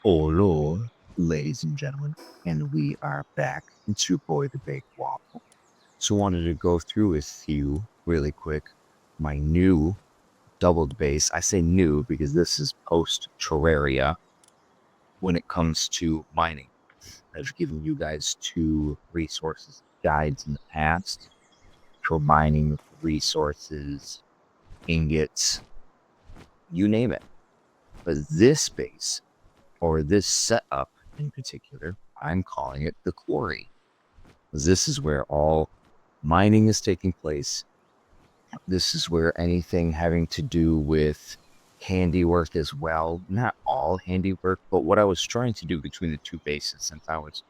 Hello, ladies and gentlemen, and we are back. It's your boy, the Baked Waffle. So, wanted to go through with you really quick my new doubled base. I say new because this is post Terraria when it comes to mining. I've given you guys two resources guides in the past for mining resources, ingots, you name it. But this base, or this setup in particular, I'm calling it the Quarry. This is where all mining is taking place. This is where anything having to do with handiwork as well, not all handiwork, but what I was trying to do between the two bases, since I was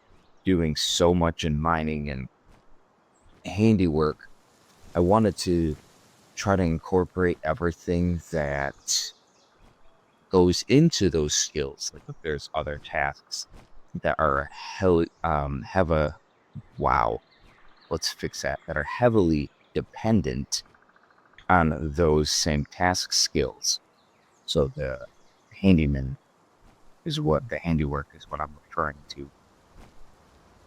doing so much in mining and handiwork, I wanted to try to incorporate everything that goes into those skills. Like if there's other tasks that are have a wow, let's fix that are heavily dependent on those same task skills. So the handyman is what the handiwork is what I'm referring to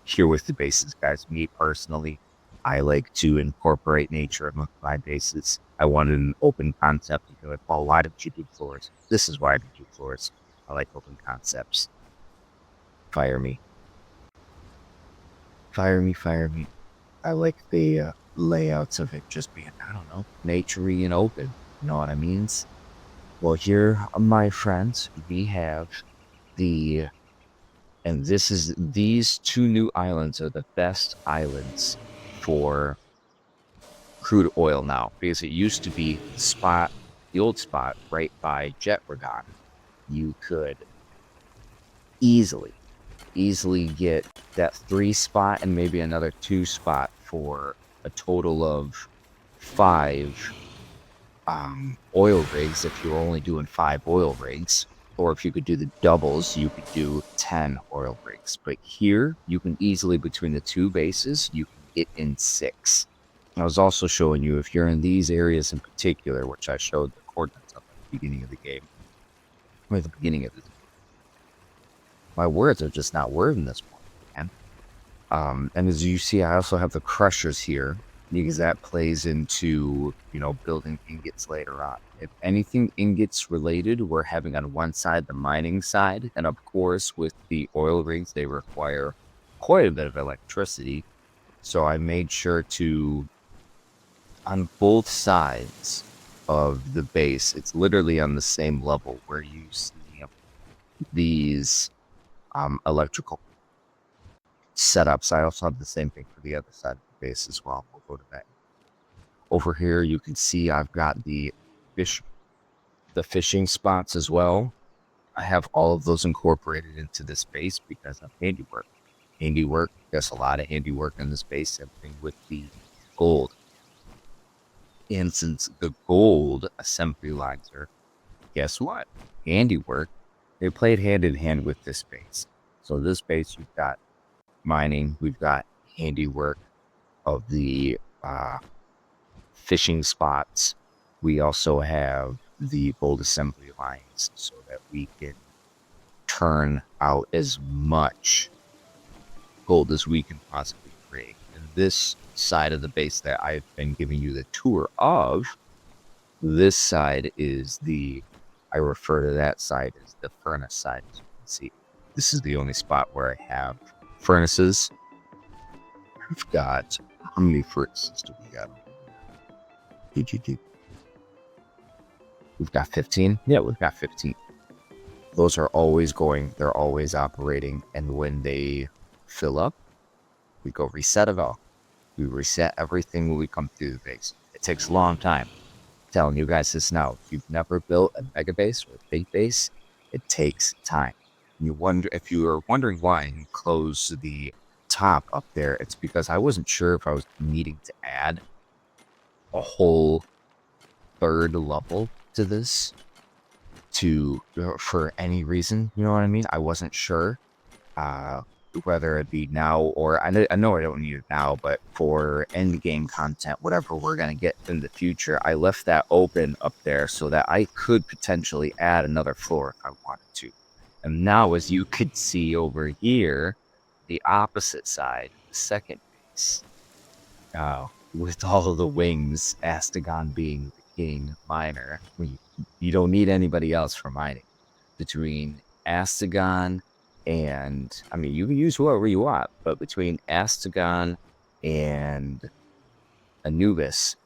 here with the bases, guys. Me personally, I like to incorporate nature in my bases. I wanted an open concept. You know, like, well, why did you do floors? This is why I do floors. I like open concepts. Fire me. Fire me, fire me. I like the layouts of it just being, I don't know, naturey and open. You know what I mean? Well, here, my friends, we have the, and these two new islands are the best islands for crude oil now, because it used to be the old spot right by Jet Regon. You could easily, easily get that 3 spot and maybe another 2 spot for a total of 5 oil rigs if you were only doing 5 oil rigs. Or if you could do the doubles, you could do 10 oil rigs. But here, you can easily, between the two bases, you can get in 6. I was also showing you, if you're in these areas in particular, which I showed the coordinates of at the beginning of the game, or at the beginning of this, my words are just not wording this point, man. And as you see, I also have the crushers here because that plays into, you know, building ingots later on. If anything ingots related, we're having on one side the mining side. And of course, with the oil rigs, they require quite a bit of electricity. So I made sure to, on both sides of the base, it's literally on the same level where you see these electrical setups. I also have the same thing for the other side of the base as well. We'll go to that. Over here, you can see I've got the fishing spots as well. I have all of those incorporated into this base because of handiwork. Handiwork, there's a lot of handiwork in this base, everything with the gold. And since the gold assembly lines are, guess what? Handiwork, they played hand in hand with this base. So this base, you've got mining, we've got handiwork of the fishing spots. We also have the gold assembly lines so that we can turn out as much gold as we can possibly create. And this side of the base that I've been giving you the tour of, this side is I refer to that side as the furnace side, as you can see. This is the only spot where I have furnaces. I've got, how many furnaces do we got? We've got 15. Yeah, we've got 15. Those are always going, they're always operating. And when they fill up, we go reset it all. We reset everything when we come through the base. It takes a long time. I'm telling you guys this now. If you've never built a mega base or a big base, it takes time. You wonder, if you are wondering why I close the top up there, it's because I wasn't sure if I was needing to add a whole 3rd level to this for any reason. You know what I mean? I wasn't sure whether it be now or I know I don't need it now, but for end game content, whatever we're gonna get in the future, I left that open up there so that I could potentially add another floor if I wanted to. And now, as you could see over here, the opposite side, the second base, with all of the wings, Astagon being the king miner, you don't need anybody else for mining. Between Astagon and, I mean, you can use whoever you want, but between Astagon and Anubis,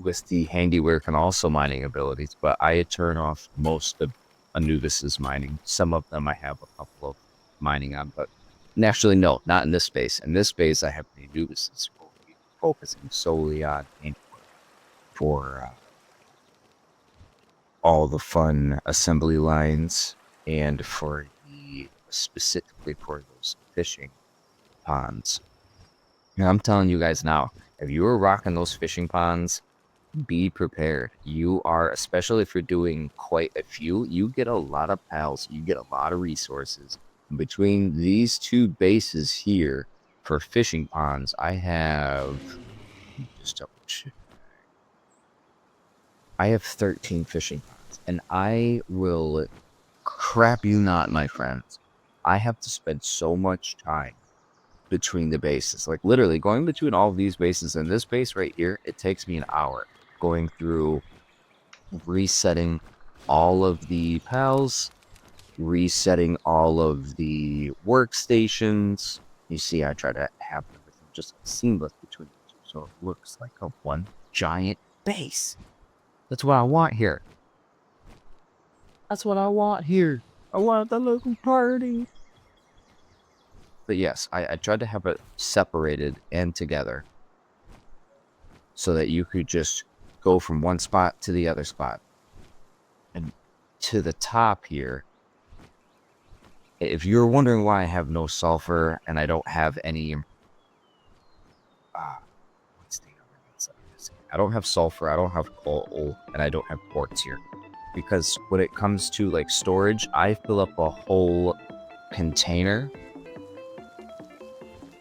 with the handiwork and also mining abilities, but I turn off most of Anubis's mining. Some of them I have a couple of mining on, but naturally, no, not in this space. In this space, I have the Anubis's focusing solely on handiwork for all the fun assembly lines and for the specifically for those fishing ponds. And I'm telling you guys now, if you were rocking those fishing ponds, be prepared. You are, especially if you're doing quite a few, you get a lot of pals, you get a lot of resources. Between these two bases here for fishing ponds, I have just double check. I have 13 fishing ponds, and I will crap you not, my friends. I have to spend so much time between the bases. Like literally going between all of these bases and this base right here, it takes me an hour going through resetting all of the pals, resetting all of the workstations. You see, I try to have everything just seamless between the two, so it looks like a one giant base. That's what I want here. That's what I want here. I want the little party. But yes, I tried to have it separated and together so that you could just go from one spot to the other spot. And to the top here, if you're wondering why I have no sulfur and I don't have any, what's the other ones that I'm missing? I don't have sulfur, I don't have coal, and I don't have quartz here. Because when it comes to like storage, I fill up a whole container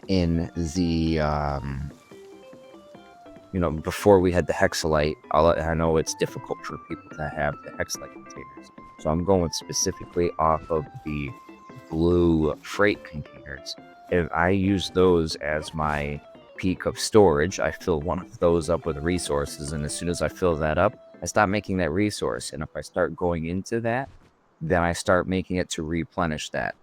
in the, before we had the Hexolite. I know it's difficult for people to have the Hexolite containers. So I'm going specifically off of the blue freight containers. If I use those as my peak of storage, I fill one of those up with resources, and as soon as I fill that up, I stop making that resource. And if I start going into that, then I start making it to replenish that.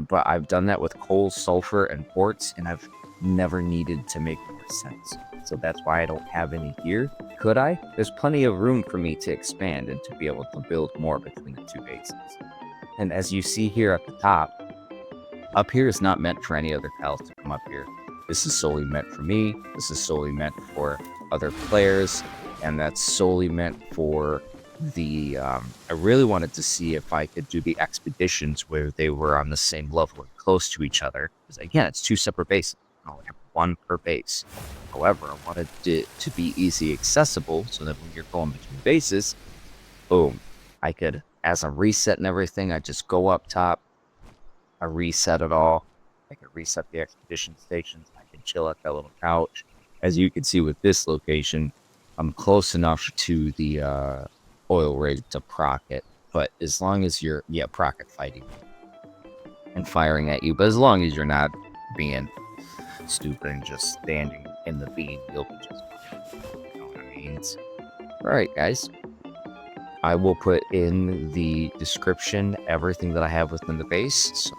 But I've done that with coal, sulfur, and quartz, and I've never needed to make more sense. So that's why I don't have any here. Could I? There's plenty of room for me to expand and to be able to build more between the two bases. And as you see here at the top, up here is not meant for any other pals to come up here. This is solely meant for me. This is solely meant for other players. And that's solely meant for the, I really wanted to see if I could do the expeditions where they were on the same level and close to each other. Because again, it's two separate bases. I only have one per base. However, I wanted it to be easy accessible so that when you're going between bases, boom, I could, as I'm resetting everything, I just go up top, I reset it all. I can reset the expedition stations. I can chill at that little couch. As you can see with this location, I'm close enough to the oil rig to proc it. But as long as you're, proc it fighting and firing at you. But as long as you're not being stupid and just standing in the beam, you'll be just fine. You know what I mean? Alright, guys. I will put in the description everything that I have within the base. So